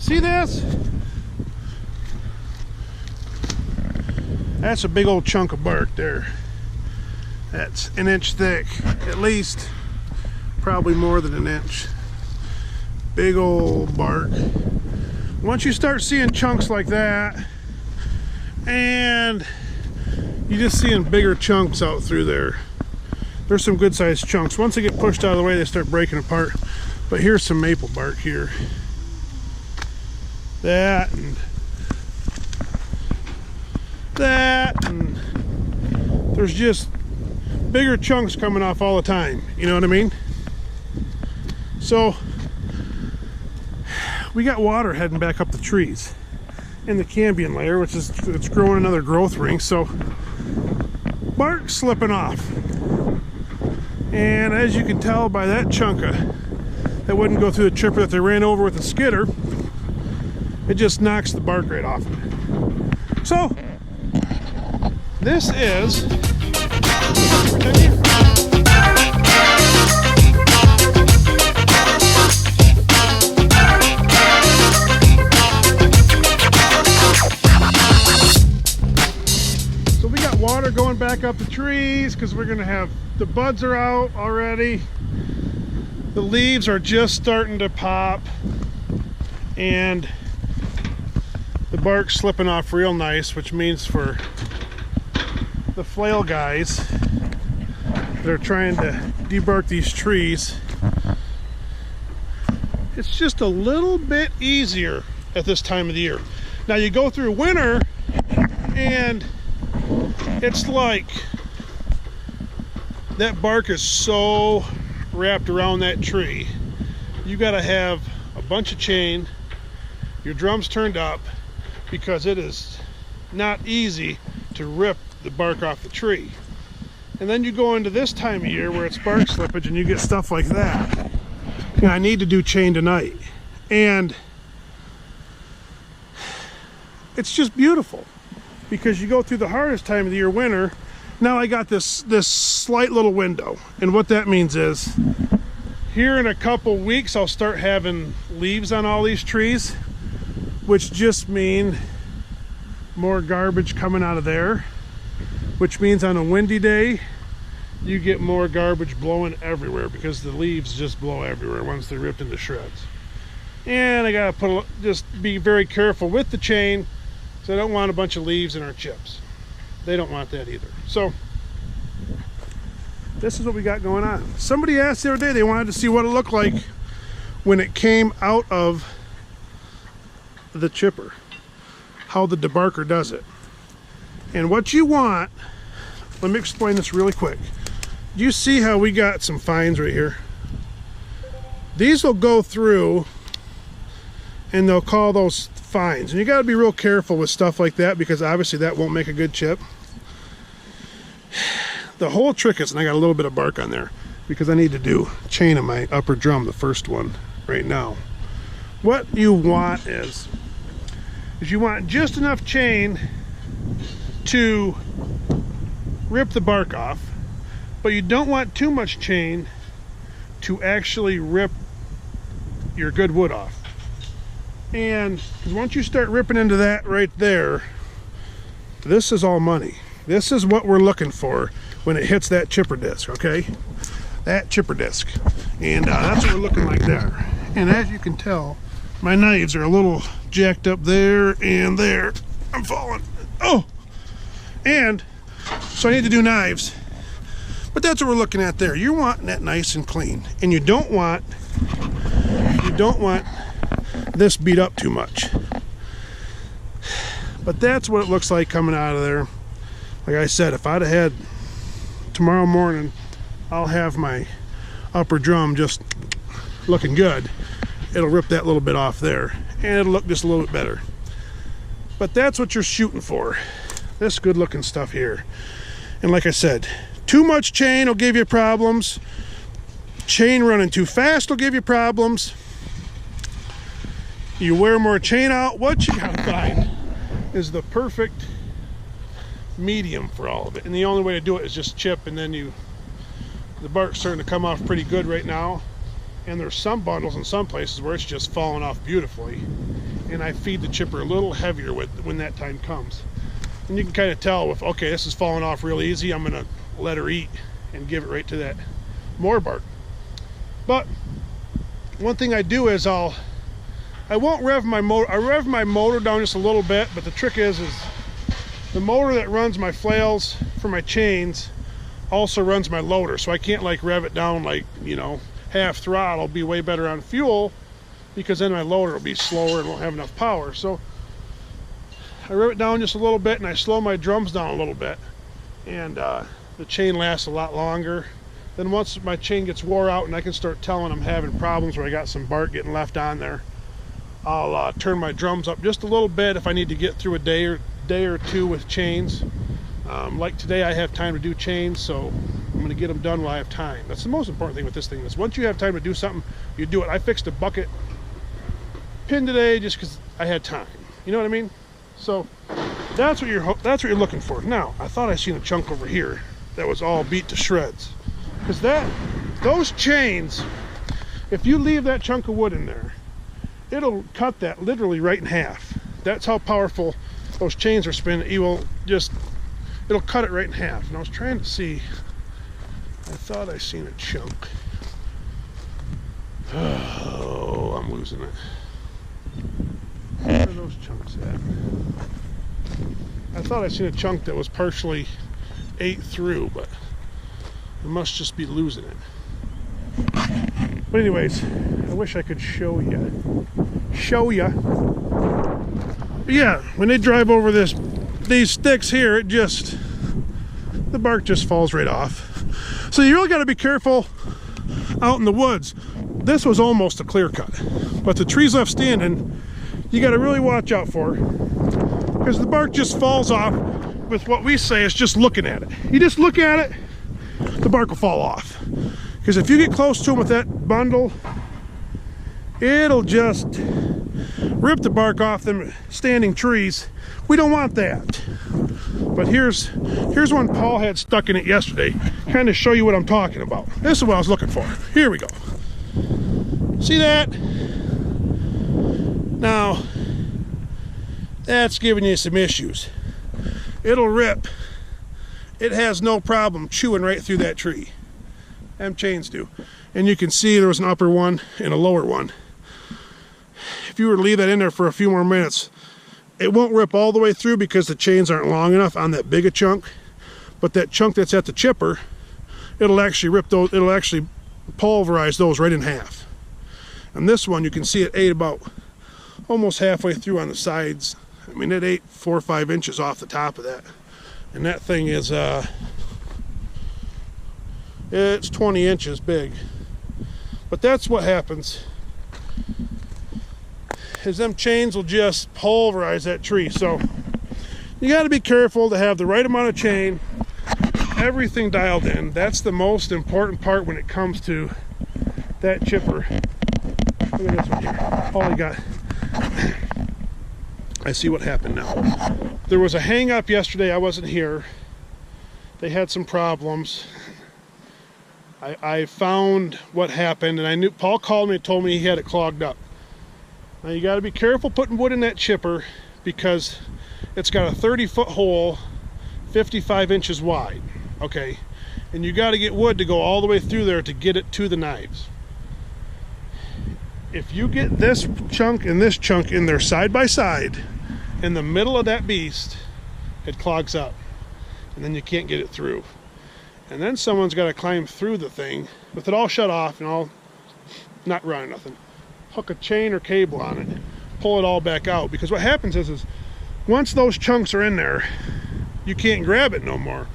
See this? That's a big old chunk of bark there. That's an inch thick, at least, probably more than an inch. Big old bark. Once you start seeing chunks like that, and you just seeing bigger chunks out through there. There's some good sized chunks. Once they get pushed out of the way, they start breaking apart. But here's some maple bark here. That and that, and there's just bigger chunks coming off all the time. You know what I mean? So we got water heading back up the trees in the cambium layer, which is, it's growing another growth ring. So bark slipping off, and as you can tell by that chunka that wouldn't go through the chipper that they ran over with a skidder, it just knocks the bark right off. So this is water going back up the trees because we're gonna have, the buds are out already, the leaves are just starting to pop, and the bark's slipping off real nice, which means for the flail guys that are trying to debark these trees, it's just a little bit easier at this time of the year. Now you go through winter and it's like that bark is so wrapped around that tree. You got to have a bunch of chain, your drums turned up, because it is not easy to rip the bark off the tree. And then you go into this time of year where it's bark slippage and you get stuff like that. You know, I need to do chain tonight, and it's just beautiful. Because you go through the hardest time of the year, winter. Now I got this slight little window, and what that means is here in a couple weeks I'll start having leaves on all these trees, which just mean more garbage coming out of there, which means on a windy day you get more garbage blowing everywhere because the leaves just blow everywhere once they're ripped into shreds. And I gotta just be very careful with the chain. So I don't want a bunch of leaves in our chips. They don't want that either. So this is what we got going on. Somebody asked the other day, they wanted to see what it looked like when it came out of the chipper, how the debarker does it. And what you want, let me explain this really quick. You see how we got some fines right here? These will go through and they'll call those fines, and you got to be real careful with stuff like that because obviously that won't make a good chip. The whole trick is, and I got a little bit of bark on there because I need to do chain on my upper drum, the first one right now. What you want is you want just enough chain to rip the bark off, but you don't want too much chain to actually rip your good wood off. And once you start ripping into that right there, this is all money. This is what we're looking for when it hits that chipper disc, okay? That chipper disc. And that's what we're looking like there. And as you can tell, my knives are a little jacked up there and there. I'm falling. Oh! And so I need to do knives. But that's what we're looking at there. You're wanting that nice and clean. And you don't want this beat up too much. But that's what it looks like coming out of there. Like I said, if I'd have had tomorrow morning, I'll have my upper drum just looking good. It'll rip that little bit off there and it'll look just a little bit better. But that's what you're shooting for, this good looking stuff here. And like I said, too much chain will give you problems. Chain running too fast will give you problems. You wear more chain out, what you gotta find is the perfect medium for all of it. And the only way to do it is just chip, and then the bark's starting to come off pretty good right now. And there's some bundles in some places where it's just falling off beautifully. and I feed the chipper a little heavier when that time comes. And you can kind of tell with, okay, this is falling off real easy, I'm gonna let her eat and give it right to that more bark. But one thing I do is I won't rev my motor. I rev my motor down just a little bit, but the trick is the motor that runs my flails for my chains also runs my loader, so I can't like rev it down like, you know, half throttle. It'll be way better on fuel, because then my loader will be slower and won't have enough power. So I rev it down just a little bit, and I slow my drums down a little bit, and the chain lasts a lot longer. Then once my chain gets wore out and I can start telling I'm having problems where I got some bark getting left on there, I'll turn my drums up just a little bit if I need to get through a day or two with chains. Like today I have time to do chains, so I'm going to get them done while I have time. That's the most important thing with this thing, is once you have time to do something, you do it. I fixed a bucket pin today just because I had time. You know what I mean? So that's what you're looking for. Now, I thought I seen a chunk over here that was all beat to shreds. Because those chains, if you leave that chunk of wood in there, it'll cut that literally right in half. That's how powerful those chains are spinning. It'll cut it right in half. And I was trying to see, I thought I seen a chunk. Oh, I'm losing it. Where are those chunks at? I thought I seen a chunk that was partially ate through, but I must just be losing it. But anyways, I wish I could show you. But yeah, when they drive over these sticks here, the bark just falls right off. So you really got to be careful out in the woods. This was almost a clear cut, but the trees left standing, you got to really watch out for, because the bark just falls off with what we say is just looking at it. You just look at it, the bark will fall off. Because if you get close to them with that bundle, it'll just rip the bark off them standing trees. We don't want that. But here's one Paul had stuck in it yesterday, kind of show you what I'm talking about. This is what I was looking for. Here we go. See that? Now, that's giving you some issues. It'll rip. It has no problem chewing right through that tree. Them chains do. And you can see there was an upper one and a lower one. If you were to leave that in there for a few more minutes, it won't rip all the way through because the chains aren't long enough on that big a chunk. But that chunk that's at the chipper, it'll actually rip those, it'll actually pulverize those right in half. And this one, you can see it ate about almost halfway through on the sides. I mean, it ate 4 or 5 inches off the top of that. And that thing is, it's 20 inches big. But that's what happens, is them chains will just pulverize that tree. So you got to be careful to have the right amount of chain, everything dialed in. That's the most important part when it comes to that chipper. Look at this one here. All you got. I see what happened now. There was a hang up yesterday. I wasn't here. They had some problems. I found what happened, and I knew Paul called me and told me he had it clogged up. Now you got to be careful putting wood in that chipper, because it's got a 30-foot hole, 55 inches wide. Okay, and you got to get wood to go all the way through there to get it to the knives. If you get this chunk and this chunk in there side by side, in the middle of that beast, it clogs up, and then you can't get it through. And then someone's got to climb through the thing with it all shut off and all not running nothing. Hook a chain or cable on it, pull it all back out, because what happens is once those chunks are in there, you can't grab it no more.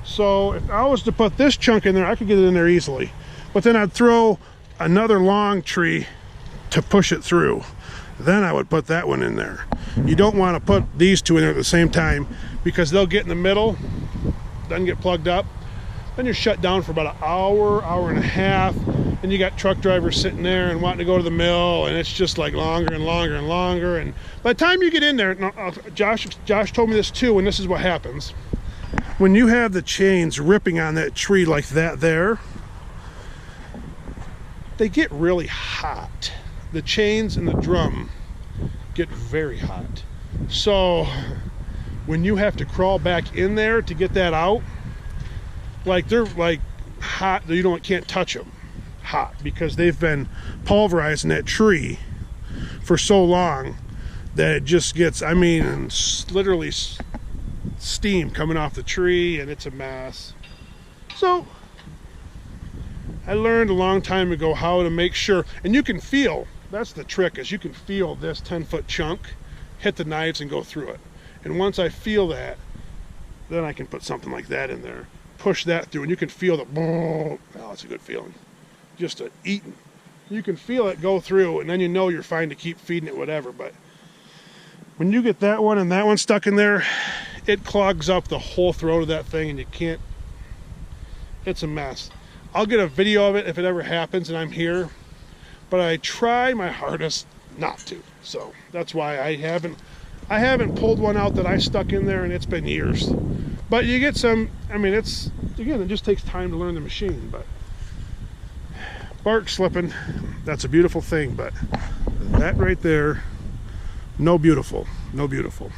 So if I was to put this chunk in there, I could get it in there easily, but then I'd throw another long tree to push it through. Then I would put that one in there. You don't want to put these two in there at the same time, because they'll get in the middle, then get plugged up. Then you're shut down for about an hour, hour and a half, and you got truck drivers sitting there and wanting to go to the mill, and it's just like longer and longer and longer. And by the time you get in there, Josh told me this too, and this is what happens. When you have the chains ripping on that tree like that there, they get really hot. The chains and the drum get very hot. So when you have to crawl back in there to get that out, like they're like hot, you can't touch them hot, because they've been pulverizing that tree for so long that it just gets, I mean, literally steam coming off the tree, and it's a mess. So I learned a long time ago how to make sure, and you can feel, that's the trick, is you can feel this 10-foot chunk hit the knives and go through it. And once I feel that, then I can put something like that in there, push that through, and you can feel the, oh, it's a good feeling. Just eating. You can feel it go through, and then you know you're fine to keep feeding it whatever. But when you get that one and that one stuck in there, it clogs up the whole throat of that thing, and you can't, it's a mess. I'll get a video of it if it ever happens and I'm here, but I try my hardest not to. So that's why I haven't pulled one out that I stuck in there, and it's been years. But you get some, I mean, it's, again, it just takes time to learn the machine. But bark slipping, that's a beautiful thing, but that right there, no beautiful, no beautiful.